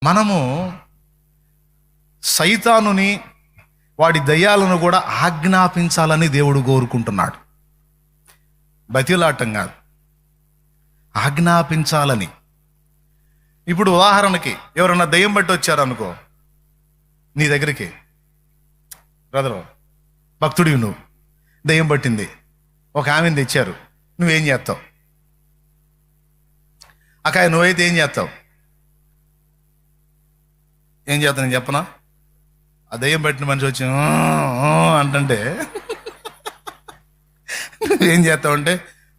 మనము సైతానుని, వాడి దయ్యాలను కూడా ఆజ్ఞాపించాలని దేవుడు కోరుకుంటున్నాడు. బతిలాటం కాదు, ఆజ్ఞాపించాలని. ఇప్పుడు ఉదాహరణకి ఎవరన్నా దయ్యం బట్టి వచ్చారనుకో నీ దగ్గరికి, బ్రదరు భక్తుడివి, నువ్వు దయ్యం పట్టింది, ఒక ఆమెను తెచ్చారు, నువ్వేం చేస్తావు? అక్క నువ్వైతే ఏం చేస్తావు? ఏం చేస్తావు నేను చెప్పనా? ఆ దయ్యం పట్టిన మనిషి వచ్చి అంటే నువ్వేం చేస్తావు అంటే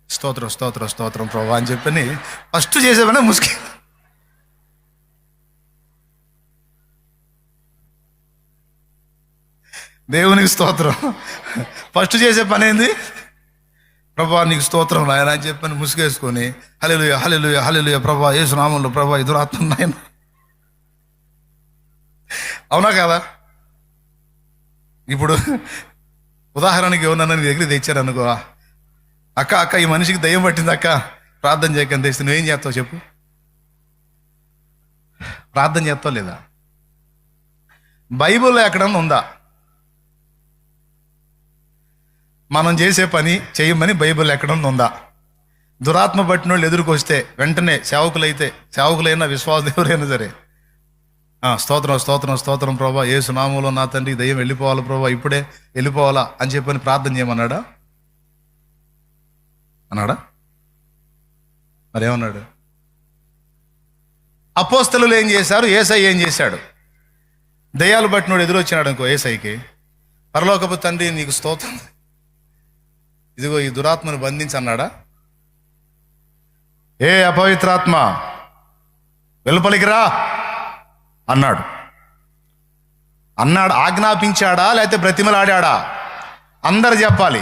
స్తోత్రం స్తోత్రం స్తోత్రం ప్రభా అని చెప్పని ఫస్ట్ చేసేవనే ముసుకి. దేవునికి స్తోత్రం. ఫస్ట్ చేసే పని ఏంది? ప్రభా నీకు స్తోత్రం నాయన అని చెప్పని ముసుగేసుకొని హల్లెలూయా హల్లెలూయా హల్లెలూయా ప్రభా యేసు నామములో ప్రభా ఈ దురాత్మ నాయన. అవునా కదా? ఇప్పుడు ఉదాహరణకి ఎవరన్నా నీ దగ్గర తెచ్చారనుకో, అక్క అక్క ఈ మనిషికి దయ్యం పట్టింది అక్క ప్రార్థన చేయకని తెస్తే నువ్వేం చేస్తావు చెప్పు? ప్రార్థన చేస్తావు లేదా? బైబిల్లో ఎక్కడన్నా ఉందా మనం చేసే పని చేయమని? బైబిల్ ఎక్కడన్నా ఉందా? దురాత్మ పట్టిన వాళ్ళు ఎదురుకొస్తే వెంటనే సేవకులైనా విశ్వాసులు ఎవరైనా సరే స్తోత్రం స్తోత్రం స్తోత్రం ప్రభా యేసు నామములో నా తండ్రి దయ్యం వెళ్ళిపోవాలి ప్రభా, ఇప్పుడే వెళ్ళిపోవాలా అని చెప్పని ప్రార్థన చేయమన్నాడా? అన్నాడా? మరేమన్నాడు? అపోస్తలులు ఏం చేశారు? యేసయ్య ఏం చేశాడు? దయ్యాలు పట్టినోడు ఎదురొచ్చినాడు అనుకో యేసయ్యకి, పరలోకపు తండ్రి నీకు స్తోత్రం, ఇదిగో ఈ దురాత్మను బంధించి అన్నాడా? ఏ అపవిత్రాత్మ వెలుపలికి రా అన్నాడు. ఆజ్ఞాపించాడా లేకపోతే బ్రతిమలాడా? అందరు చెప్పాలి.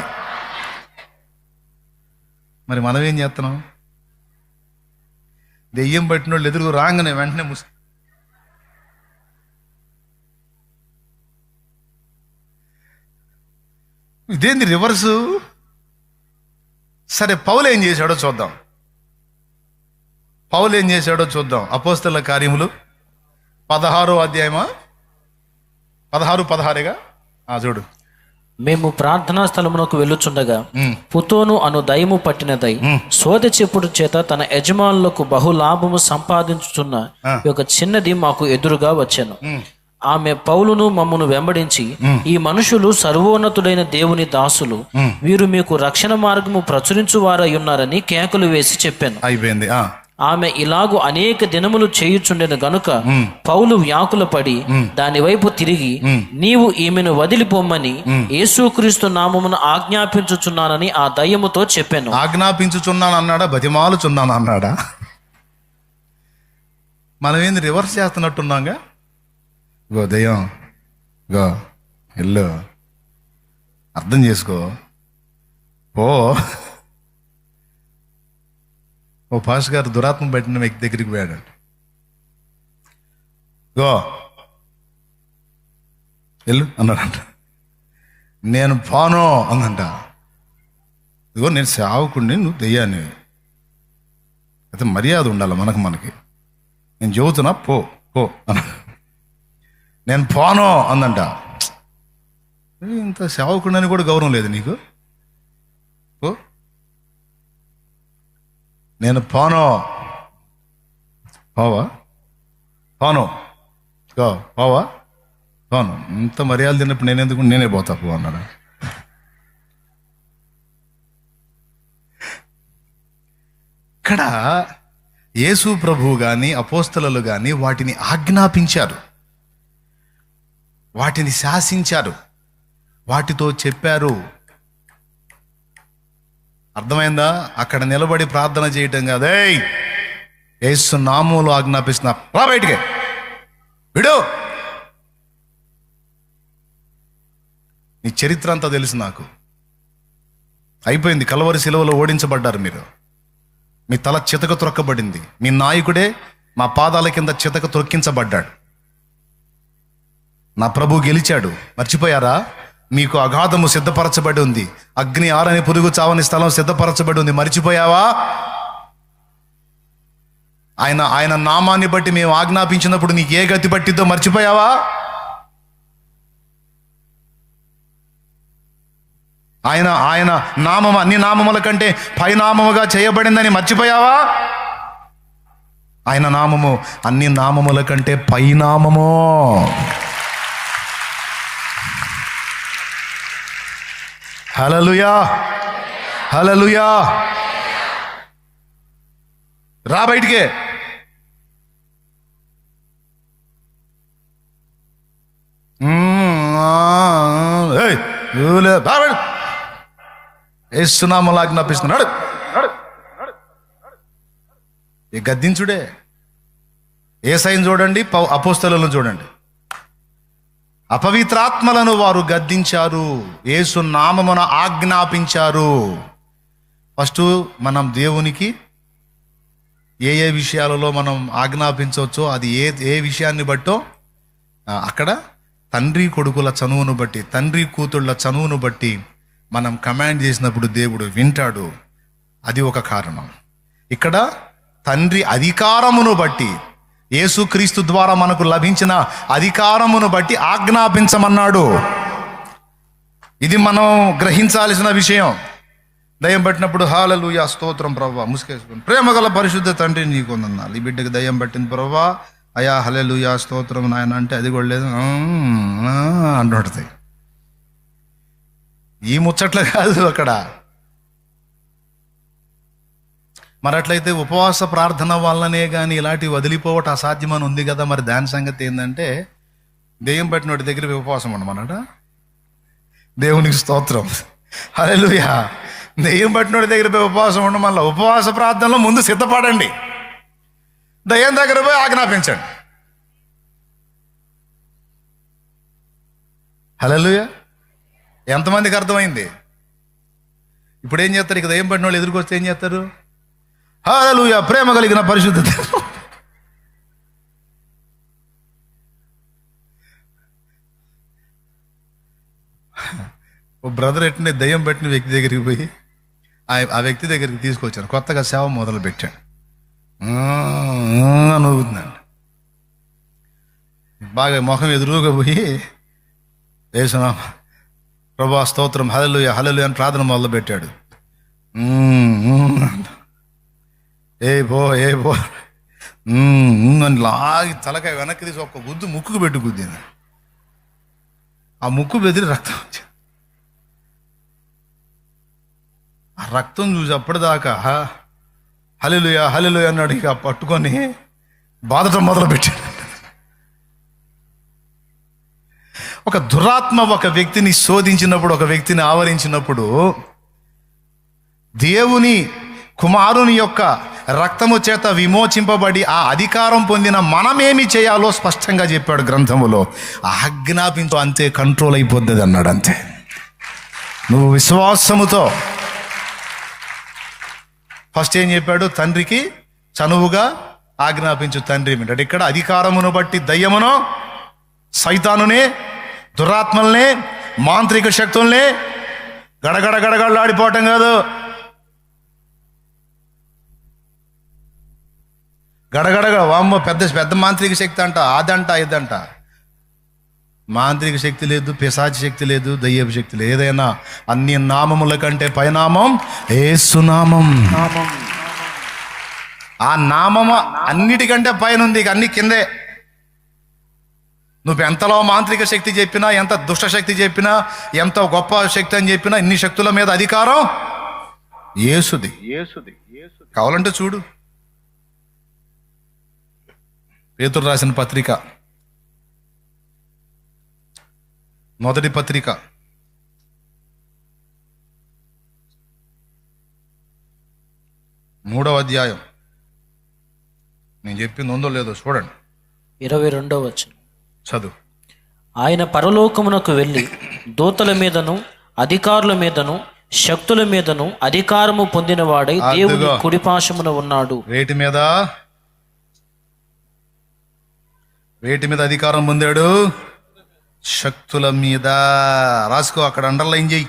మరి మనం ఏం చేస్తున్నాం? దెయ్యం పట్టిన వాళ్ళు ఎదురు రాగానే వెంటనే ఇదేంది రివర్సు? సరే పౌలు ఏం చేశాడో చూద్దాం. అపోస్తలుల కార్యములు 16వ అధ్యాయమా? 16 చూడు. మేము ప్రార్థనా స్థలమునకు వెళ్ళుచుండగా పుతోను అను దయ్యము పట్టినదై సోదె చెప్పుడు చేత తన యజమానులకు బహులాభము సంపాదించుచున్న ఒక చిన్నది మాకు ఎదురుగా వచ్చాను. ఆమె పౌలును మమ్మను వెంబడించి, ఈ మనుషులు సర్వోన్నతుడైన దేవుని దాసులు, వీరు మీకు రక్షణ మార్గము ప్రచురించువారై ఉన్నారని కేకలు వేసి చెప్పాను. అయిపోయింది. ఆమె ఇలాగు అనేక దినములు చేయుచుండెను గనుక పౌలు వ్యాకుల పడి దాని వైపు తిరిగి, నీవు ఈమెను వదిలిపోమ్మని యేసుక్రీస్తు నామమున ఆజ్ఞాపించుచున్నానని ఆ దయ్యముతో చెప్పాను. ఆజ్ఞాపించుచున్నాను అన్నాడా? బతిమాలుచున్నాను అన్నాడా? మనం ఏంది రివర్స్ చేస్తున్నట్టున్నాగా? గో దయ్యం గో ఎల్లు, అర్థం చేసుకో, ఓ పాస్ గారు దురాత్మ పట్టిన వ్యక్తి దగ్గరికి పోయాడంట. గో వెళ్ళు అన్నాడంట. నేను పోను అందంట. ఇదిగో నేను సేవకుడిని, నువ్వు దెయ్యాన్ని, అయితే మర్యాద ఉండాలి మనకి. నేను చెబుతున్నా పో అన్న. నేను పోను అందంట. ఇంత సేవకుడిని కూడా గౌరవం లేదు నీకు? పో. నేను పోను. పోను ఇంత మర్యాద తిన్నప్పుడు నేనే పోతా పో అన్నాడు. ఇక్కడ యేసు ప్రభువు కానీ అపోస్తలులు కానీ వాటిని ఆజ్ఞాపించారు, వాటిని శాసించారు, వాటితో చెప్పారు. అర్థమైందా? అక్కడ నిలబడి ప్రార్థన చేయటం కాదు. యేసు నామములో ఆజ్ఞాపిస్తున్నా, రా బయటికి, విడు. నీ చరిత్ర అంతా తెలుసు నాకు. అయిపోయింది. కలవరి శిలువలో ఓడించబడ్డారు మీరు. మీ తల చితక త్రొక్కబడింది. మీ నాయకుడే మా పాదాల కింద చితక త్రొక్కించబడ్డాడు. నా ప్రభు గెలిచాడు. మర్చిపోయారా? మీకు అగాధము సిద్ధపరచబడి ఉంది, అగ్ని ఆరని పురుగు చావని స్థలం సిద్ధపరచబడి ఉంది. మర్చిపోయావా? ఆయన నామాన్ని బట్టి మేము ఆజ్ఞాపించినప్పుడు నీకు ఏ గతి పట్టిద్దో మర్చిపోయావా? ఆయన నామము అన్ని నామముల కంటే పైనామముగా చేయబడిందని మర్చిపోయావా? ఆయన నామము అన్ని నామముల కంటే పైనామము. హల్లెలూయా, హల్లెలూయా. రా బయటికే. ఏసునామములో ఆజ్ఞాపిస్తున్నాడు. ఈ గద్దించుడే. యేసయ్యను చూడండి, అపోస్తలులను చూడండి. అపవిత్రాత్మలను వారు గద్దించారు, యేసు నామమున ఆజ్ఞాపించారు. ఫస్ట్ మనం దేవునికి ఏ విషయాలలో మనం ఆజ్ఞాపించవచ్చో అది ఏ విషయాన్ని బట్టో అక్కడ తండ్రి కొడుకుల చనువును బట్టి, తండ్రి కూతుళ్ళ చనువును బట్టి మనం కమాండ్ చేసినప్పుడు దేవుడు వింటాడు. అది ఒక కారణం. ఇక్కడ తండ్రి అధికారమును బట్టి, యేసుక్రీస్తు ద్వారా మనకు లభించిన అధికారమును బట్టి ఆజ్ఞాపించమన్నాడు. ఇది మనం గ్రహించాల్సిన విషయం. దయ్యం పట్టినప్పుడు హల్లెలూయా స్తోత్రం ప్రభువా, ముసుకేసుకుని ప్రేమగల పరిశుద్ధ తండ్రి నీకు వందనాలు, ఈ బిడ్డకి దయ్యం పట్టింది ప్రభువా, అయా హల్లెలూయా స్తోత్రం నాయన అంటే అది కూడా లేదు అంటుంటుంది. ఈ ముచ్చట్లు కాదు అక్కడ. మరి అట్లయితే ఉపవాస ప్రార్థన వల్లనే కానీ ఇలాంటివి వదిలిపోవటం అసాధ్యమని ఉంది కదా. మరి దాని సంగతి ఏంటంటే, దెయ్యం పట్టినోడి దగ్గర ఉపవాసం ఉండమన్నట. దేవునికి స్తోత్రం, హల్లెలూయా. దెయ్యం పట్టినోడి దగ్గర పోయి ఉపవాసం ఉండమల్ల. ఉపవాస ప్రార్థనలో ముందు సిద్ధపడండి, దయ్యం దగ్గర పోయి ఆజ్ఞాపించండి. హల్లెలూయా. ఎంతమందికి అర్థమైంది? ఇప్పుడు ఏం చేస్తారు? ఇక దయ్యం పట్టిన వాళ్ళు ఎదురుకొస్తే ఏం చేస్తారు? హల్లెలూయా ప్రేమ కలిగిన పరిశుద్ధత. ఓ బ్రదర్ ఎట్టిన దయ్యం పట్టిన వ్యక్తి దగ్గరికి పోయి ఆ వ్యక్తి దగ్గరికి తీసుకొచ్చాను. కొత్తగా సేవ మొదలు పెట్టాడు. నవ్వుతుందండి. బాగా మొహం ఎదురుగా పోయి వేసునా ప్రభా స్తోత్రం హల్లెలూయా హల్లెలూయా అని ప్రార్థన మొదలు పెట్టాడు. ఏ పో అని లాగి తలకాయ వెనక్కి తీసి ఒక్క గుద్దు ముక్కుకు పెట్టి గుద్దింది. ఆ ముక్కు బెదిరి రక్తం వచ్చింది. ఆ రక్తం చూసి అప్పటిదాకా హల్లెలూయా హల్లెలూయా అన్నాడు. ఇక పట్టుకొని బాధటం మొదలుపెట్టాడు. ఒక దురాత్మ ఒక వ్యక్తిని శోధించినప్పుడు, ఒక వ్యక్తిని ఆవరించినప్పుడు, దేవుని కుమారుని యొక్క రక్తము చేత విమోచింపబడి ఆ అధికారం పొందిన మనమేమి చేయాలో స్పష్టంగా చెప్పాడు గ్రంథములో. ఆజ్ఞాపించు, అంతే కంట్రోల్ అయిపోద్ది అన్నాడు. అంతే. నువ్వు విశ్వాసముతో ఫస్ట్ ఏం చెప్పాడు? తండ్రికి చనువుగా ఆజ్ఞాపించు. తండ్రి వింటాడు. ఇక్కడ అధికారమును బట్టి దయ్యమును, సైతానునే, దురాత్మల్ని, మాంత్రిక శక్తుల్ని గడగడలాడిపోవటం కాదు. వామ్మో పెద్ద మాంత్రిక శక్తి అంట, అదంట ఇదంట. మాంత్రిక శక్తి లేదు, పిశాచి శక్తి లేదు, దయ్యపు శక్తి లేదు. ఏదైనా అన్ని నామముల కంటే పైనామం యేసునామం. ఆ నామము అన్నిటికంటే పైన ఉంది, అన్ని కిందే. నువ్వు ఎంతలో మాంత్రిక శక్తి చెప్పినా, ఎంత దుష్ట శక్తి చెప్పినా, ఎంత గొప్ప శక్తి అని చెప్పినా, ఇన్ని శక్తుల మీద అధికారం యేసుది. కావాలంటే చూడు, పేతురు రాసిన పత్రిక, మొదటి పత్రిక 3వ అధ్యాయం. నేను చెప్పింది ఉందో లేదో చూడండి. 22వ వచనం చదువు. ఆయన పరలోకమునకు వెళ్ళి దూతల మీదను అధికారుల మీదను శక్తుల మీదను అధికారము పొందినవాడై దేవుని కుడిపాశమున ఉన్నాడు. వేటి మీద అధికారం పొందాడు? శక్తుల మీద. రాసుకో, అక్కడ అండర్లైన్ చెయ్యి.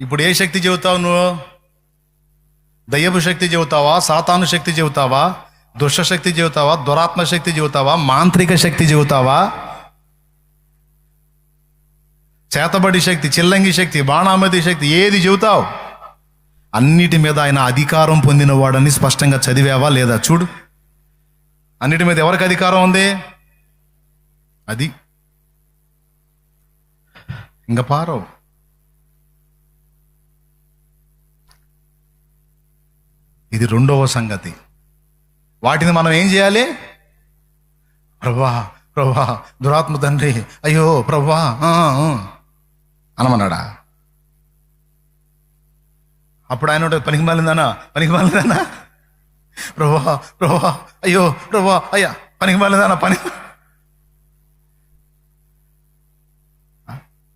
ఇప్పుడు ఏ శక్తి చెబుతావు నువ్వు? దయ్యపు శక్తి చెబుతావా, సాతాను శక్తి చెబుతావా, దుష్ట శక్తి చెబుతావా, దురాత్మ శక్తి చెబుతావా, మాంత్రిక శక్తి చెబుతావా, చేతబడి శక్తి, చిల్లంగి శక్తి, బాణామతి శక్తి, ఏది చెబుతావు? అన్నిటి మీద ఆయన అధికారం పొందినవాడని స్పష్టంగా చదివావా లేదా? చూడు, అన్నిటి మీద ఎవరికి అధికారం ఉంది? అది ఇంకా పారవు. ఇది రెండవ సంగతి. వాటిని మనం ఏం చేయాలి? ప్రభా ప్రభా దురాత్మ తండ్రి, అయ్యో ప్రభా అనమన్నాడా? అప్పుడు ఆయన పనికి మాలిందనా ప్రభా ప్రభా అయ్యో ప్రభా అయ్యా పనికి మాలిందనా పని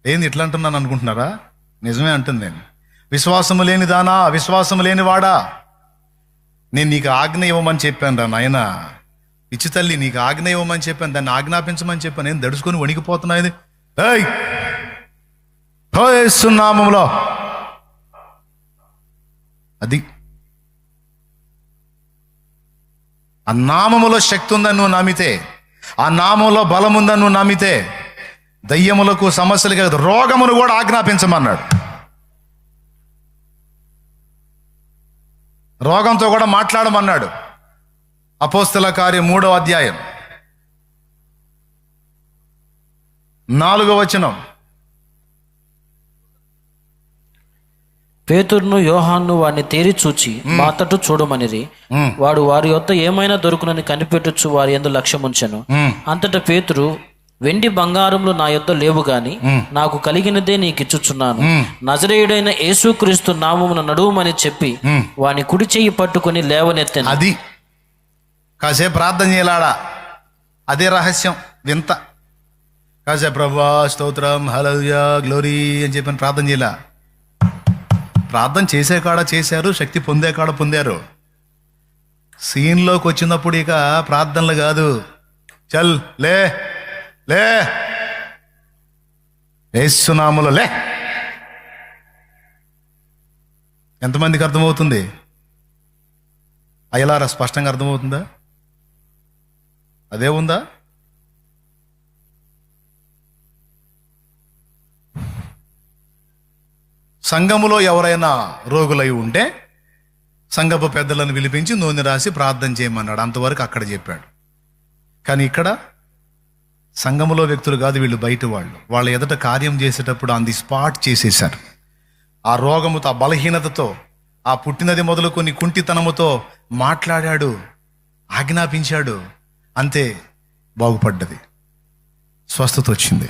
ఏంది ఇట్లా అంటున్నాను అనుకుంటున్నారా? నిజమే అంటుంది నేను. విశ్వాసము లేని దానా, విశ్వాసము లేని వాడా, నేను నీకు ఆజ్ఞ ఇవ్వమని చెప్పాను రా నాయన, పిచ్చి తల్లి, నీకు ఆజ్ఞ ఇవ్వమని చెప్పాను, దాన్ని ఆజ్ఞాపించమని చెప్పాను. నేను దడుచుకొని వణికిపోతున్నాయి. యేసు నామములో అది ఆ నామములో శక్తి ఉందని నువ్వు నమ్మితే, ఆ నామంలో బలం ఉందని నువ్వు నమ్మితే, దయ్యములకు సమస్యలు కాదు, రోగమును కూడా ఆజ్ఞాపించమన్నాడు. రోగంతో కూడా మాట్లాడమన్నాడు. అపోస్తల కార్యం 3వ అధ్యాయం 4వ వచనం. పేతురును యోహాను వాడిని తేరి చూచి మా తట్టు చూడమనిరి. వాడు వారి యొద్ద ఏమైనా దొరుకునని కనిపెట్టుచు వారి యందు లక్ష్యముంచెను. అంతటా పేతురు, వెండి బంగారములు నా యొద్ద లేవు గాని నాకు కలిగినదే నీకు ఇచ్చుచున్నాను. నజరేయుడైన యేసుక్రీస్తు నామమున నడువుమని చెప్పి వాని కుడి చెయ్యి పట్టుకుని లేవనెత్తెను. అది కాసేపు ప్రార్థన చేయలాడా, అదే రహస్యం, వింత. కాసేపు ప్రభువా స్తోత్రం హల్లెలూయా గ్లోరీ అని చెప్పని ప్రార్థన చేయలా. ప్రార్థన చేసే కాడ చేశారు, శక్తి పొందే కాడ పొందారు. సీన్లోకి వచ్చినప్పుడు ఇక ప్రార్థనలు కాదు. చల్ లే లే యేసు నామములో లే. ఎంతమందికి అర్థమవుతుంది? అయ్యలారా స్పష్టంగా అర్థమవుతుందా? అదే ఉందా? సంఘములో ఎవరైనా రోగులై ఉంటే సంఘపు పెద్దలను పిలిపించి నూనె రాసి ప్రార్థన చేయమన్నాడు. అంతవరకు అక్కడ చెప్పాడు. కానీ ఇక్కడ సంఘములో వ్యక్తులు కాదు, వీళ్ళు బయట వాళ్ళు. వాళ్ళ ఎదుట కార్యం చేసేటప్పుడు ఆన్ ది స్పాట్ చేసేశారు. ఆ రోగముతో, ఆ బలహీనతతో, ఆ పుట్టినది మొదలుకొని కుంటితనముతో మాట్లాడాడు, ఆజ్ఞాపించాడు. అంతే, బాగుపడ్డది, స్వస్థత వచ్చింది.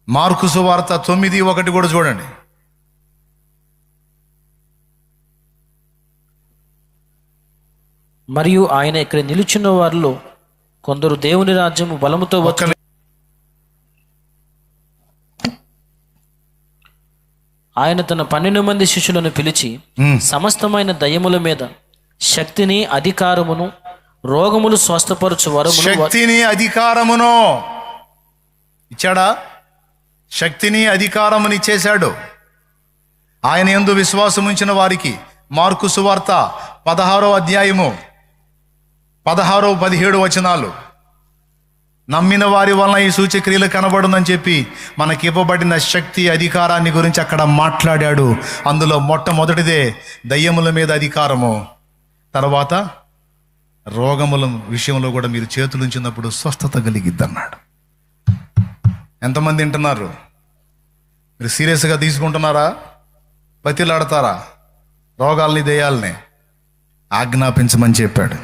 మార్కు సువార్త 9:1 కూడా చూడండి. మరియు ఆయన ఇక్కడ నిలుచున్న వారిలో కొందరు దేవుని రాజ్యము బలముతో వచ్చి ఆయన తన 12 మంది శిష్యులను పిలిచి సమస్తమైన దయ్యముల మీద శక్తిని అధికారమును రోగములు స్వస్థపరచు వరమును, శక్తిని అధికారమును ఇచ్చాడా? శక్తిని అధికారమును ఇచ్చేశాడు. ఆయన యందు విశ్వాసం ఉంచిన వారికి. మార్కు సువార్త 16వ అధ్యాయము 16-17 వచనాలు. నమ్మిన వారి వలన ఈ సూచక్రియలు కనబడునని చెప్పి మనకి ఇవ్వబడిన శక్తి అధికారాన్ని గురించి అక్కడ మాట్లాడాడు. అందులో మొట్టమొదటిదే దయ్యముల మీద అధికారము. తర్వాత రోగముల విషయంలో కూడా మీరు చేతులుంచినప్పుడు స్వస్థత కలిగిద్దన్నాడు. ఎంతమంది వింటున్నారు? మీరు సీరియస్గా తీసుకుంటున్నారా? బతిలాడతారా? రోగాల్ని దయ్యాలని ఆజ్ఞాపించమని చెప్పాడు.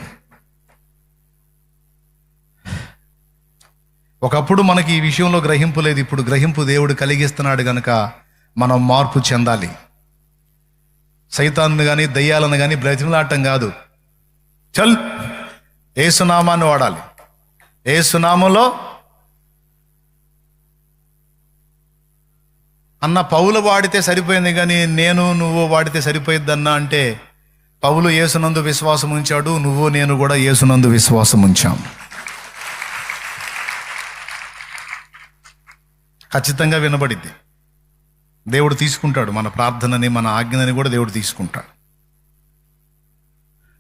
ఒకప్పుడు మనకి ఈ విషయంలో గ్రహింపు లేదు. ఇప్పుడు గ్రహింపు దేవుడు కలిగిస్తున్నాడు గనక మనం మార్పు చెందాలి. సైతాన్ని కానీ దయ్యాలను కానీ బ్రతిమలాడటం కాదు. చల్ యేసునామాన్ని వాడాలి. యేసునామంలో అన్న పౌలు వాడితే సరిపోయింది కానీ నేను నువ్వు వాడితే సరిపోయిద్దన్నా అంటే, పౌలు యేసునందు విశ్వాసం ఉంచాడు, నువ్వు నేను కూడా యేసునందు విశ్వాసం ఉంచాం. ఖచ్చితంగా వినబడిద్ది. దేవుడు తీసుకుంటాడు మన ప్రార్థనని, మన ఆజ్ఞని కూడా దేవుడు తీసుకుంటాడు.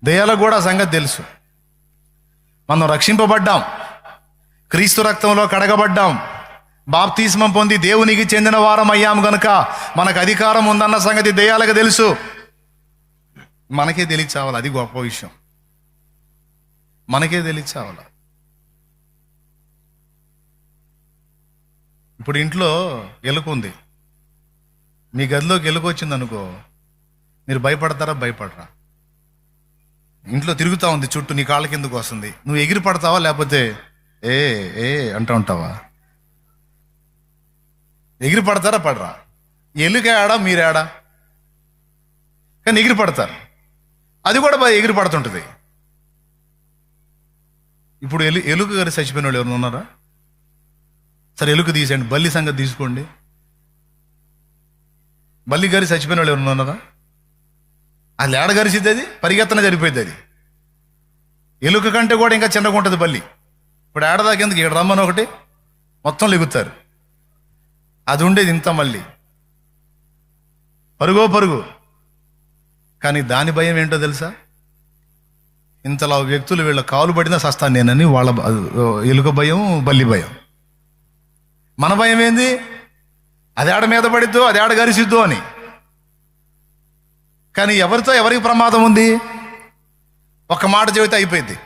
దెయ్యాలకు కూడా ఆ సంగతి తెలుసు. మనం రక్షింపబడ్డాం, క్రీస్తు రక్తంలో కడగబడ్డాం, బాప్తిస్మం పొంది దేవునికి చెందిన వారం అయ్యాం గనుక మనకు అధికారం ఉందన్న సంగతి దెయ్యాలకు తెలుసు. మనకే తెలియచావాలి, అది గొప్ప విషయం. మనకే తెలియచావాలి. ఇప్పుడు ఇంట్లో ఎలుక ఉంది, మీ గదిలోకి ఎలుక వచ్చింది అనుకో, మీరు భయపడతారా? భయపడరా? ఇంట్లో తిరుగుతూ ఉంది చుట్టూ, నీ కాళ్ళ కిందకు వస్తుంది, నువ్వు ఎగిరి పడతావా లేకపోతే ఏ ఏ అంటూ ఉంటావా? ఎగిరి పడతారా? పడరా? ఎలుక ఆడా మీరేడా? కానీ ఎగిరి పడతారు, అది కూడా బాగా ఎగిరి పడుతుంటుంది. ఇప్పుడు ఎలుక గారు చచ్చిపోయిన వాళ్ళు ఎవరు ఉన్నారా? సరే ఎలుక తీసేయండి, బల్లి సంగతి తీసుకోండి. బల్లి గారి చచ్చిపోయిన వాళ్ళు ఎవరు ఉన్నారా? అది ఏడ గరిసిద్ది, అది పరిగెత్తన జరిపోయింది. అది ఎలుక కంటే కూడా ఇంకా చిన్నగా ఉంటుంది బల్లి. ఇప్పుడు ఏడదాకెందుకు, ఇక్కడ రమ్మని ఒకటి మొత్తం లెగుతారు. అది ఉండేది ఇంత, మళ్ళీ పరుగో పరుగు. కానీ దాని భయం ఏంటో తెలుసా? ఇంతలా వ్యక్తులు వీళ్ళ కాలు పడినా సస్తాను నేనని వాళ్ళ ఎలుక భయం, బల్లి భయం. మన భయం ఏంది? అది ఆడ మీద పడిద్దో, అది ఆడ గరిసిద్దో అని. కానీ ఎవరికి ప్రమాదం ఉంది? ఒక్క మాట చెబితే అయిపోయింది.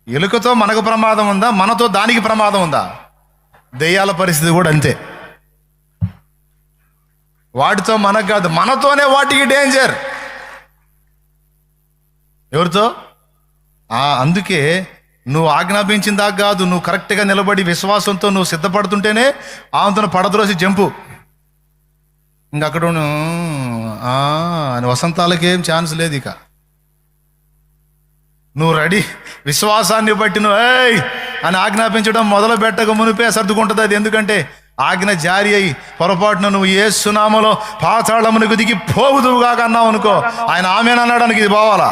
ఎలుకతో మనకు ప్రమాదం ఉందా? మనతో దానికి ప్రమాదం ఉందా? దెయ్యాల పరిస్థితి కూడా అంతే. వాటితో మనకు కాదు, మనతోనే వాటికి డేంజర్. ఎవరితో? అందుకే నువ్వు ఆజ్ఞాపించిన దాకా కాదు, నువ్వు కరెక్ట్గా నిలబడి విశ్వాసంతో నువ్వు సిద్ధపడుతుంటేనే ఆమెతో పడద్రోసి జంపు. ఇంకక్కడ వసంతాలకేం ఛాన్స్ లేదు. ఇక నువ్వు రెడీ, విశ్వాసాన్ని బట్టి నువ్వు ఏయ్ అని ఆజ్ఞాపించడం మొదలు పెట్టక మునిపే సర్దుకుంటుంది అది. ఎందుకంటే ఆజ్ఞ జారీ అయ్యి పొరపాటున నువ్వు యేసు నామములో పాతాళమునకు దిగి పోవుదువుగా అన్నావు అనుకో, ఆయన ఆమేననడానికి ఇది పోవాలా?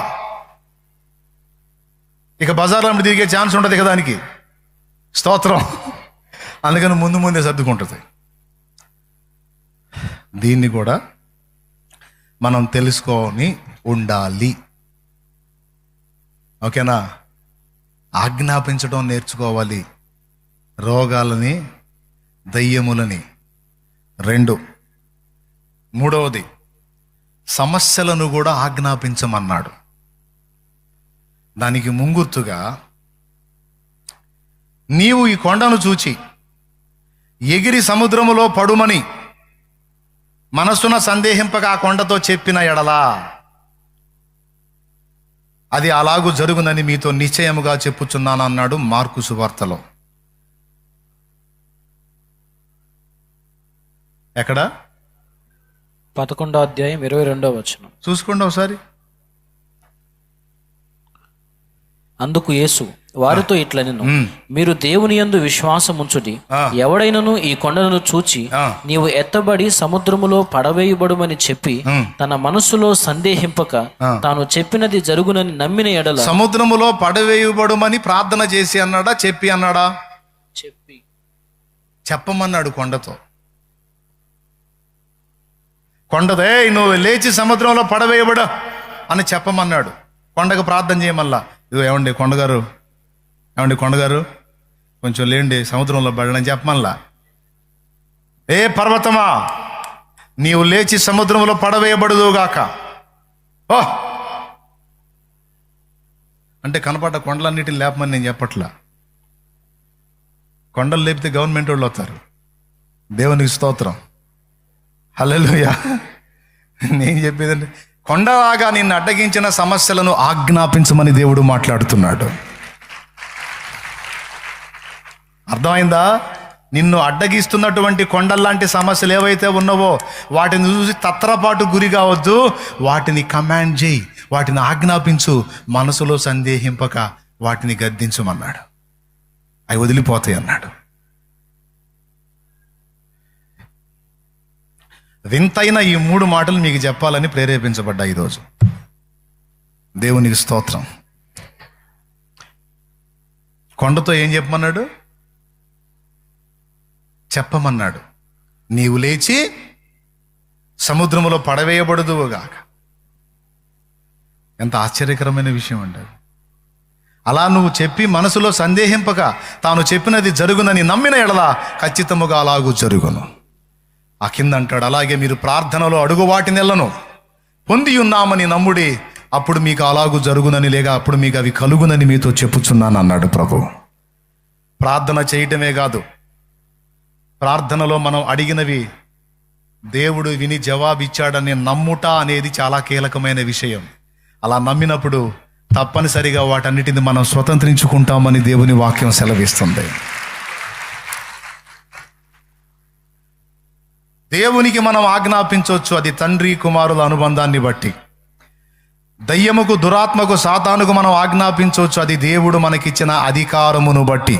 ఇక బజార్లో తిరిగే ఛాన్స్ ఉంటుంది కదా దానికి. స్తోత్రం. అందుకని ముందే సర్దుకుంటుంది. దీన్ని కూడా మనం తెలుసుకొని ఉండాలి. ఓకేనా? ఆజ్ఞాపించడం నేర్చుకోవాలి. రోగాలని, దయ్యములని. 2, మూడవది సమస్యలను కూడా ఆజ్ఞాపించమన్నాడు. దానికి ముంగుర్తుగా నీవు ఈ కొండను చూచి ఎగిరి సముద్రములో పడుమని మనసున సందేహింపక ఆ కొండతో చెప్పిన ఎడలా అది అలాగూ జరుగునని మీతో నిశ్చయముగా చెప్పుచున్నాను అన్నాడు మార్కు సువార్తలో. ఎక్కడ? 11వ అధ్యాయం 22వ వచనం. చూసుకోండి ఒకసారి. అందుకు యేసు వారితో ఇట్లనెను, మీరు దేవుని యందు విశ్వాసం ఉంచుడి. ఎవడైనను ఈ కొండను చూచి నీవు ఎత్తబడి సముద్రములో పడవేయబడుమని చెప్పి తన మనస్సులో సందేహింపక తాను చెప్పినది జరుగునని నమ్మిన ఎడల. సముద్రములో పడవేయబడుమని ప్రార్థన చేసి అన్నాడా, చెప్పి అన్నాడా? చెప్పమన్నాడు కొండతో. కొండదే నువ్వు లేచి సముద్రంలో పడవేయబడ అని చెప్పమన్నాడు. కొండకు ప్రార్థన చేయమల్లా. ఇదిగో ఏమండి కొండగారు కొంచెం లేండి, సముద్రంలో పడని చెప్పమల్లా. ఏ పర్వతమా నీవు లేచి సముద్రంలో పడవేయబడుదుగాక. ఓ అంటే కనపడ్డ కొండలన్నిటిని లేపమని నేను చెప్పట్లా. కొండలు లేపితే గవర్నమెంట్ వాళ్ళు వస్తారు. దేవునికి స్తోత్రం. హల్లెలూయా. నేను చెప్పేదండి, కొండలాగా నిన్ను అడ్డగించిన సమస్యలను ఆజ్ఞాపించమని దేవుడు మాట్లాడుతున్నాడు. అర్థమైందా? నిన్ను అడ్డగిస్తున్నటువంటి కొండల్లాంటి సమస్యలు ఏవైతే ఉన్నావో వాటిని చూసి తత్రపాటు గురి కావద్దు. వాటిని కమాండ్ చేయి, వాటిని ఆజ్ఞాపించు, మనసులో సందేహింపక వాటిని గద్దించమన్నాడు. అవి వదిలిపోతాయి అన్నాడు. వింతైన ఈ 3 మాటలు మీకు చెప్పాలని ప్రేరేపించబడ్డా ఈరోజు. దేవునికి స్తోత్రం. కొండతో ఏం చెప్పమన్నాడు? చెప్పమన్నాడు. నీవు లేచి సముద్రములో పడవేయబడుదువుగాక. ఎంత ఆశ్చర్యకరమైన విషయం అండి అది. అలా నువ్వు చెప్పి మనసులో సందేహింపక తాను చెప్పినది జరుగునని నమ్మిన ఎడల ఖచ్చితముగా అలాగూ జరుగును. ఆ కింద అంటాడు, అలాగే మీరు ప్రార్థనలో అడుగు వాటినెల్లను పొంది ఉన్నామని నమ్ముడి, అప్పుడు మీకు అలాగూ జరుగునని, లేక అప్పుడు మీకు అవి కలుగునని మీతో చెప్పుచున్నాను అన్నాడు ప్రభు. ప్రార్థన చేయటమే కాదు, ప్రార్థనలో మనం అడిగినవి దేవుడు విని జవాబిచ్చాడని నమ్ముట అనేది చాలా కీలకమైన విషయం. అలా నమ్మినప్పుడు తప్పనిసరిగా వాటన్నిటిని మనం స్వతంత్రించుకుంటామని దేవుని వాక్యం సెలవిస్తుంది. దేవునికి మనం ఆజ్ఞాపించవచ్చు, అది తండ్రి కుమారుల అనుబంధాన్ని బట్టి. దయ్యముకు, దురాత్మకు, సాతానుకు మనం ఆజ్ఞాపించవచ్చు, అది దేవుడు మనకిచ్చిన అధికారమును బట్టి.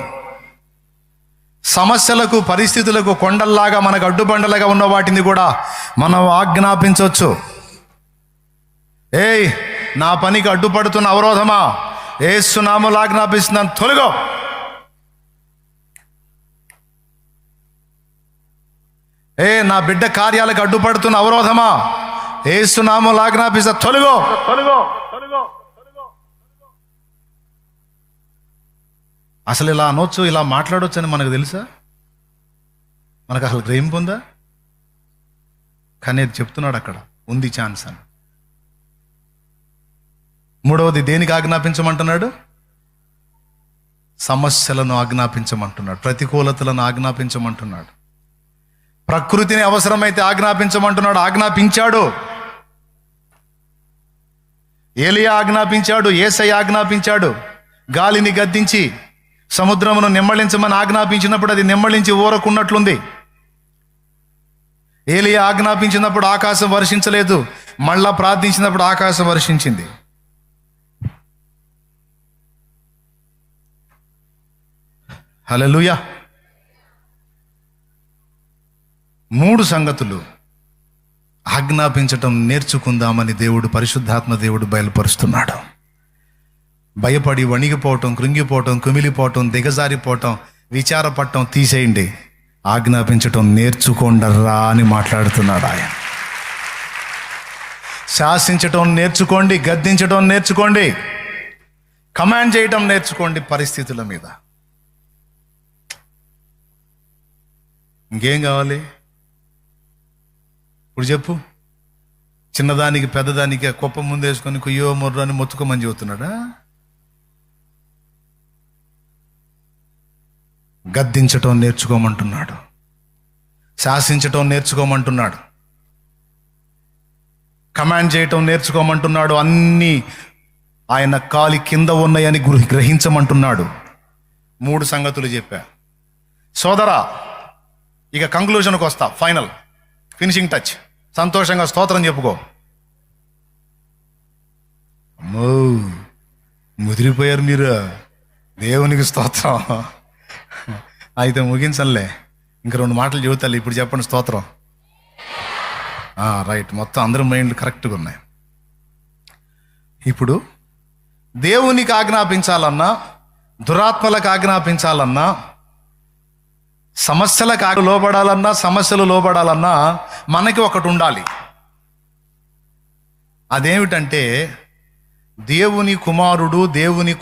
సమస్యలకు, పరిస్థితులకు కొండల్లాగా మనకు అడ్డుబండలుగా ఉన్న వాటిని కూడా మనం ఆజ్ఞాపించవచ్చు. ఏయ్, నా పనికి అడ్డుపడుతున్న అవరోధమా, యేసు నామములో ఆజ్ఞాపిస్తున్నాను, తొలగో. నా బిడ్డ కార్యాలకు అడ్డుపడుతున్న అవరోధమా, యేసు నామములో ఆజ్ఞాపిస్తా, తొలగో. అసలు ఇలా అనొచ్చు, ఇలా మాట్లాడవచ్చు అని మనకు తెలుసా? మనకు అసలు గ్రహింపు ఉందా? కానీ అది చెప్తున్నాడు అక్కడ, ఉంది ఛాన్స్ అని. మూడవది దేనికి ఆజ్ఞాపించమంటున్నాడు? సమస్యలను ఆజ్ఞాపించమంటున్నాడు, ప్రతికూలతలను ఆజ్ఞాపించమంటున్నాడు, ప్రకృతిని అవసరమైతే ఆజ్ఞాపించమంటున్నాడు. ఆజ్ఞాపించాడు. ఏలియా ఆజ్ఞాపించాడు, యేసయ్య ఆజ్ఞాపించాడు. గాలిని గద్దించి సముద్రమును నిమ్మళించమని ఆజ్ఞాపించినప్పుడు అది నిమ్మళించి ఊరకున్నట్లుంది. ఏలియా ఆజ్ఞాపించినప్పుడు ఆకాశం వర్షించలేదు, మళ్ళా ప్రార్థించినప్పుడు ఆకాశం వర్షించింది. హల్లెలూయా. 3 సంగతులు ఆజ్ఞాపించటం నేర్చుకుందామని దేవుడు, పరిశుద్ధాత్మ దేవుడు బయలుపరుస్తున్నాడు. భయపడి వణిగిపోవటం, కృంగిపోవటం, కుమిలిపోవటం, దిగజారిపోవటం, విచారపడటం తీసేయండి, ఆజ్ఞాపించటం నేర్చుకోండర్రా అని మాట్లాడుతున్నాడు ఆయన. శాసించటం నేర్చుకోండి, గద్దించటం నేర్చుకోండి, కమాండ్ చేయటం నేర్చుకోండి పరిస్థితుల మీద. ఇంకేం కావాలి ఇప్పుడు చెప్పు? చిన్నదానికి పెద్దదానికి కుప్ప ముందేసుకొని కుయ్యో మొర్రో అని మొత్తుకోమని చెబుతున్నాడా? గద్దించటం నేర్చుకోమంటున్నాడు, శాసించటం నేర్చుకోమంటున్నాడు, కమాండ్ చేయటం నేర్చుకోమంటున్నాడు, అన్నీ ఆయన కాలి కింద ఉన్నాయని గ్రహించమంటున్నాడు. 3 సంగతులు చెప్పా. సోదరా, ఇక కంక్లూజన్కి వస్తా, ఫైనల్ ఫినిషింగ్ టచ్. సంతోషంగా స్తోత్రం చెప్పుకో. అమ్మో, ముదిరిపోయారు మీరు, దేవునికి స్తోత్రం. అయితే ముగించలే, ఇంక 2 మాటలు చెబుతాలి. ఇప్పుడు చెప్పండి స్తోత్రం. రైట్, మొత్తం అందరి మైండ్లు కరెక్ట్గా ఉన్నాయి. ఇప్పుడు దేవునికి ఆజ్ఞాపించాలన్నా, దురాత్మలకు ఆజ్ఞాపించాలన్నా, సమస్యలకు లోబడాలన్నా, సమస్యలు లోబడాలన్నా మనకి ఒకటి ఉండాలి. అదేమిటంటే దేవుని కుమారుడు, దేవుని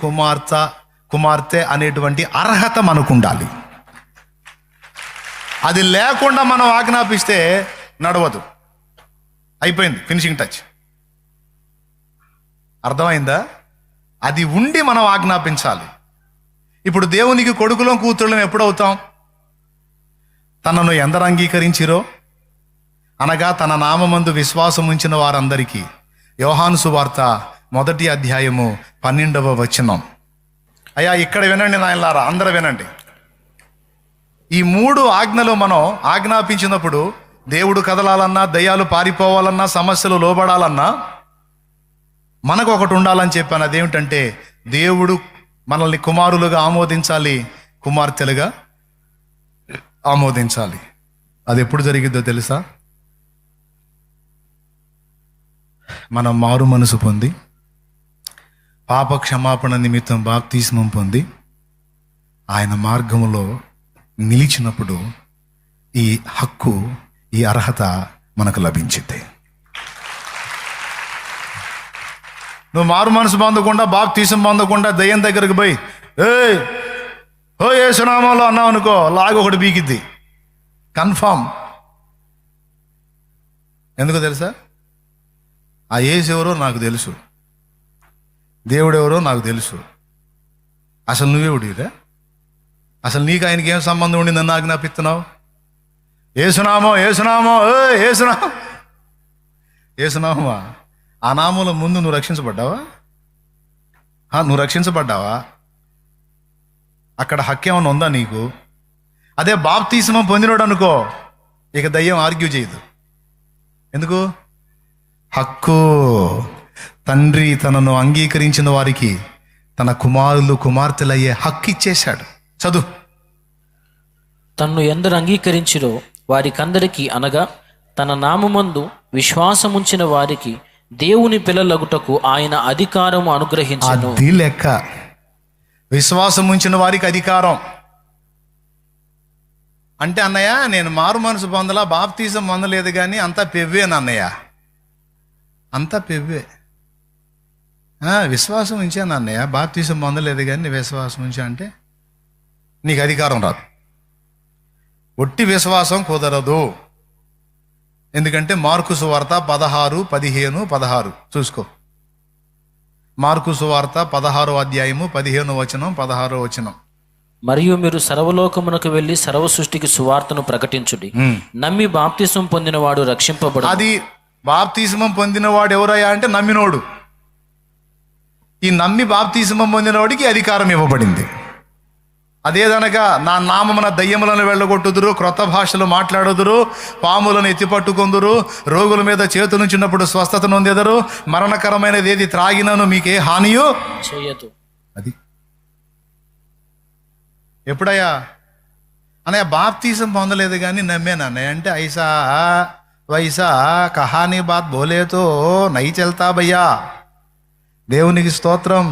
కుమార్తె అనేటువంటి అర్హత మనకు ఉండాలి. అది లేకుండా మనం ఆజ్ఞాపిస్తే నడవదు. అయిపోయింది, ఫినిషింగ్ టచ్. అర్థమైందా? అది ఉండి మనం ఆజ్ఞాపించాలి. ఇప్పుడు దేవునికి కొడుకులం కూతుళ్ళం ఎప్పుడవుతాం? తనను ఎందరు అంగీకరించిరో, అనగా తన నామమందు విశ్వాసం ఉంచిన వారందరికీ. యోహాను సువార్త 1వ అధ్యాయము 12వ వచనం. అయ్యా ఇక్కడ వినండి నాయనలారా, అందరూ వినండి. ఈ 3 ఆజ్ఞలు మనం ఆజ్ఞాపించినప్పుడు దేవుడు కదలాలన్నా, దయ్యాలు పారిపోవాలన్నా, సమస్యలు లోబడాలన్నా మనకు ఒకటి ఉండాలని చెప్పాను. అదేమిటంటే దేవుడు మనల్ని కుమారులుగా ఆమోదించాలి, కుమార్తెలుగా ఆమోదించాలి. అది ఎప్పుడు జరిగిద్దో తెలుసా? మనం మారు మనసు పొంది, పాప క్షమాపణ నిమిత్తం బాప్తిస్మం పొంది, ఆయన మార్గములో నిలిచినప్పుడు ఈ హక్కు, ఈ అర్హత మనకు లభించింది. నువ్వు మారు మనసు పొందకుండా బాప్తీసం పొందకుండా దయ్యం దగ్గరికి పోయి ఏయ్ ఓ యేసునామంలో అన్నావు అనుకో, లాగి ఒకటి బీకిద్ది కన్ఫామ్. ఎందుకు తెలుసా? ఆ యేసు ఎవరో నాకు తెలుసు, దేవుడు ఎవరో నాకు తెలుసు. అసలు నువ్వేవుడిరా? అసలు నీకు ఆయనకి ఏం సంబంధం ఉండిందని నాకు జ్ఞాపిస్తున్నావు? ఏసునామో ఏసునామో ఏసునామో ఏసునామా? ఆ నామంలో ముందు నువ్వు రక్షించబడ్డావా? నువ్వు రక్షించబడ్డావా? అక్కడ హక్కు ఏమైనా ఉందా నీకు? అదే బాప్తీసం పొందినోడు అనుకో, ఇక దయ్యం ఆర్గ్యూ చేయదు. ఎందుకు? హక్కు. తండ్రి తనను అంగీకరించిన వారికి తన కుమారులు కుమార్తెలయ్యే హక్కు ఇచ్చేశాడు. చదువు. తన్ను ఎందరు అంగీకరించిరో వారికందరికీ, అనగా తన నామమందు విశ్వాసముంచిన వారికి దేవుని పిల్లలగుటకు ఆయన అధికారము అనుగ్రహించెను. అది లెక్క. విశ్వాసం ఉంచిన వారికి అధికారం అంటే, అన్నయ్య నేను మారు మనసు పొందలా, బాప్తీసం పొందలేదు, కానీ అంతా పెవ్వేనా అన్నయ్య? అంతా పెవ్వే. విశ్వాసం ఉంచాను అన్నయ్య, బాప్తీసం పొందలేదు కానీ విశ్వాసం ఉంచా అంటే నీకు అధికారం రాదు. ఒట్టి విశ్వాసం కుదరదు. ఎందుకంటే మార్కు సువార్త 16:15-16 చూసుకో. మార్కు సువార్త 16వ అధ్యాయము 15వ వచనం 16వ వచనం. మరియు మీరు సర్వలోకమునకు వెళ్ళి సర్వ సృష్టికి సువార్తను ప్రకటించుడి. నమ్మి బాప్తిసం పొందినవాడు రక్షింపబడు. అది బాప్తిస్మం పొందినవాడు ఎవరయ్యా అంటే నమ్మినోడు. ఈ నమ్మి బాప్తిస్మం పొందినవాడికి అధికారం ఇవ్వబడింది. అదేదనగా నా నామమున దయ్యములను వెళ్ళగొట్టుదురు, క్రొత్త భాషలు మాట్లాడుదురు, పాములను ఎత్తిపట్టుకొందురు, రోగుల మీద చేతులుంచినప్పుడు స్వస్థత నొందెదరు, మరణకరమైనది ఏది త్రాగినను మీకే హానియు చేయదు. అది ఎప్పుడయ్యా అన్నయ్య బాప్తీసం పొందలేదు కానీ నమ్మాను అన్నయ్య అంటే, ఐసా వైసా కహానీ బాత్ బోలేతో నై చల్తా భయ్యా. దేవునికి స్తోత్రం.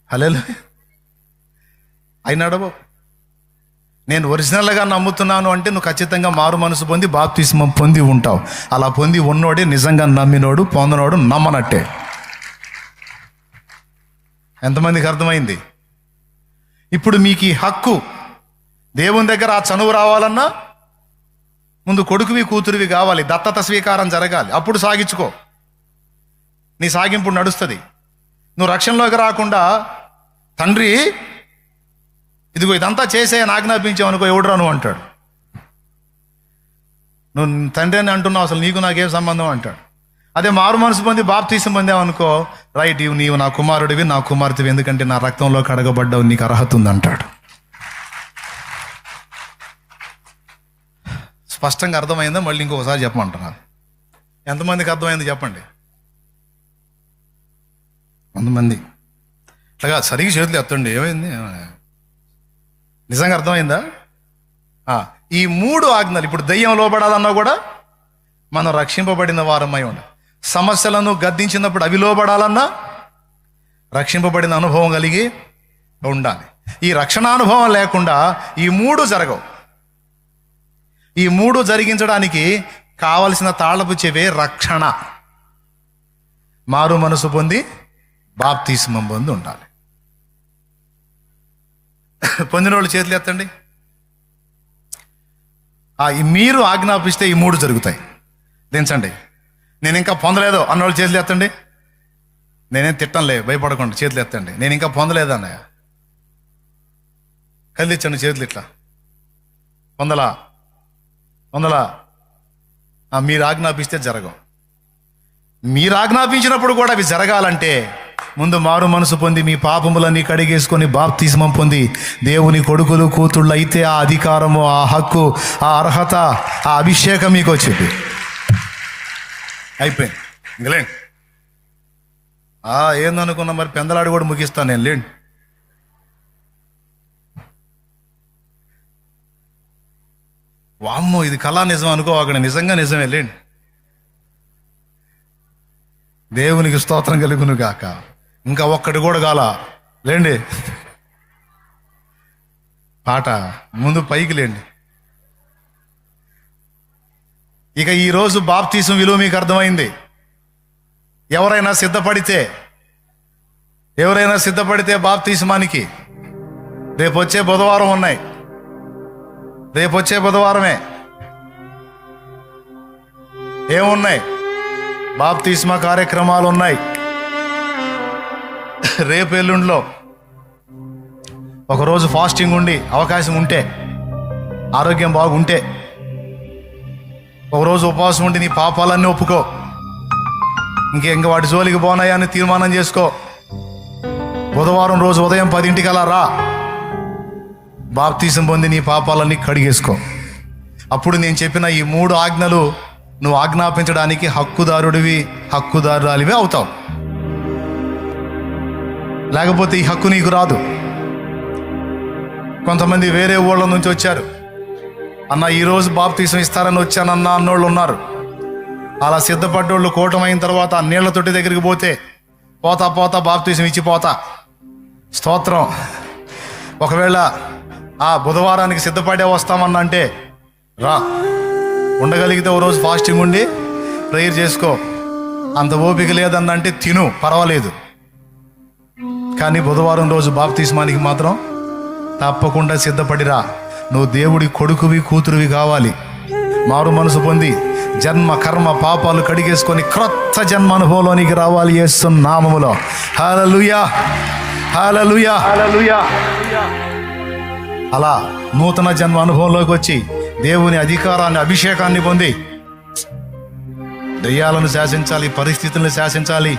హల్లెలూయా. అయినాడబో నేను ఒరిజినల్గా నమ్ముతున్నాను అంటే నువ్వు ఖచ్చితంగా మారు మనసు పొంది బాప్తిస్మం పొంది ఉంటావు. అలా పొంది ఉన్నోడే నిజంగా నమ్మినోడు, పొందనోడు నమ్మనట్టే. ఎంతమందికి అర్థమైంది? ఇప్పుడు మీకు ఈ హక్కు, దేవుని దగ్గర ఆ చనువు రావాలన్నా ముందు కొడుకువి కూతురివి కావాలి, దత్తత స్వీకారం జరగాలి, అప్పుడు సాగించుకో. నీ సాగింపు నడుస్తుంది. నువ్వు రక్షణలోకి రాకుండా తండ్రి ఇదిగో ఇదంతా చేసే ఆజ్ఞాపించావు అనుకో, ఎవడురా నువ్వు అంటాడు. నువ్వు తండ్రి అని అంటున్నావు, అసలు నీకు నాకేం సంబంధం అంటాడు. అదే మారు మనసు పొంది బాప్తీసం పొందావు అనుకో, రైట్ నీవు నా కుమారుడివి, నా కుమార్తెవి, ఎందుకంటే నా రక్తంలో కడగబడ్డావు, నీకు అర్హత ఉంది అంటాడు. స్పష్టంగా అర్థమైందా? మళ్ళీ ఇంకొకసారి చెప్పమంటున్నాను. ఎంతమందికి అర్థమైంది చెప్పండి. కొంతమంది అట్లాగా సరిగ్గా చేతులు ఎత్తండి. ఏమైంది? నిజంగా అర్థమైందా? ఈ 3 ఆజ్ఞలు, ఇప్పుడు దయ్యం లోబడాలన్నా కూడా మనం రక్షింపబడిన వారమై ఉండాలి. సమస్యలను గద్దించినప్పుడు అవి లోబడాలన్నా రక్షింపబడిన అనుభవం కలిగి ఉండాలి. ఈ రక్షణానుభవం లేకుండా ఈ 3 జరగవు. ఈ 3 జరిగించడానికి కావలసిన తాళపు చెవే రక్షణ. మారు మనసు పొంది బాప్తిస్మం పొంది ఉండాలి. పొందిన వాళ్ళు చేతులు ఎత్తండి. మీరు ఆజ్ఞాపిస్తే ఈ 3 జరుగుతాయి. దించండి. నేను ఇంకా పొందలేదు అన్నవాళ్ళు చేతులు ఎత్తండి. నేనేం తిట్టంలే, భయపడకుండా చేతులు ఎత్తండి. నేను ఇంకా పొందలేదు అన్నయ్య, కదిలిచ్చండి చేతులు ఇట్లా. పొందలా మీరు ఆజ్ఞాపిస్తే జరగవు. మీరు ఆజ్ఞాపించినప్పుడు కూడా అవి జరగాలంటే ముందు మారు మనసు పొంది మీ పాపములన్నీ కడిగేసుకొని బాప్తిస్మం పొంది దేవుని కొడుకులు కూతుళ్ళు అయితే ఆ అధికారము, ఆ హక్కు, ఆ అర్హత, ఆ అభిషేకం మీకు వచ్చింది. అయిపోయింది. ఇంకలేండి. ఏందనుకున్నా మరి, పెందలాడు కూడా ముగిస్తాను నేను. లేండి. వామ్మో ఇది కళా నిజం అనుకో, అక్కడ నిజంగా నిజమే. లేండి. దేవునికి స్తోత్రం కలుగును గాక. ఇంకా ఒక్కటి కూడా కాల. లేండి. పాట ముందు పైకి లేండి. ఇక ఈరోజు బాప్తీసం విలువ మీకు అర్థమైంది. ఎవరైనా సిద్ధపడితే బాప్తిస్మానికి రేపు వచ్చే బుధవారం ఉన్నాయి. రేపు వచ్చే బుధవారమే ఏమున్నాయి? బాప్తిస్మా కార్యక్రమాలు ఉన్నాయి. రేపు ఎల్లుండిలో ఒకరోజు ఫాస్టింగ్ ఉండి అవకాశం ఉంటే, ఆరోగ్యం బాగుంటే ఒకరోజు ఉపవాసం ఉండి నీ పాపాలన్నీ ఒప్పుకో. ఇంక వాటి జోలికి పోనాయా అని తీర్మానం చేసుకో. బుధవారం రోజు ఉదయం 10 రా. బాప్తీసం పొంది నీ పాపాలన్నీ కడిగేసుకో. అప్పుడు నేను చెప్పిన ఈ 3 ఆజ్ఞలు నువ్వు ఆజ్ఞాపించడానికి హక్కుదారురాలివే అవుతావు. లేకపోతే ఈ హక్కు నీకు రాదు. కొంతమంది వేరే ఊళ్ళ నుంచి వచ్చారు. అన్న ఈరోజు బాప్తీసం ఇస్తారని వచ్చానన్నా అన్నోళ్ళు ఉన్నారు. అలా సిద్ధపడ్డోళ్ళు కూటమైన తర్వాత నీళ్ల తొట్టి దగ్గరికి పోతే పోతా బాప్తీసం ఇచ్చిపోతా. స్తోత్రం. ఒకవేళ ఆ బుధవారానికి సిద్ధపడే వస్తామన్నా అంటే రా. ఉండగలిగితే ఓ రోజు ఫాస్టింగ్ ఉండి ప్రేయర్ చేసుకో. అంత ఓపిక లేదన్నంటే తిను, పర్వాలేదు. కానీ బుధవారం రోజు బాప్తిస్మానికి మాత్రం తప్పకుండా సిద్ధపడిరా. నువ్వు దేవుడి కొడుకువి కూతురువి కావాలి. మారు మనసు పొంది జన్మ కర్మ పాపాలు కడిగేసుకొని క్రొత్త జన్మ అనుభవంలోనికి రావాలి యేసు నామములో. హల్లెలూయా, హల్లెలూయా, హల్లెలూయా. అలా నూతన జన్మ అనుభవంలోకి వచ్చి దేవుని అధికారాన్ని, అభిషేకాన్ని పొంది దయ్యాలను శాసించాలి, పరిస్థితులను శాసించాలి,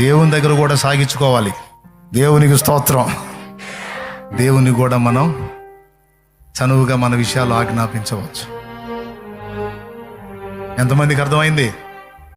దేవుని దగ్గర కూడా సాగించుకోవాలి. దేవునికి స్తోత్రం. దేవుని కూడా మనం చనువుగా మన విషయాలు ఆజ్ఞాపించవచ్చు. ఎంతమందికి అర్థమైంది?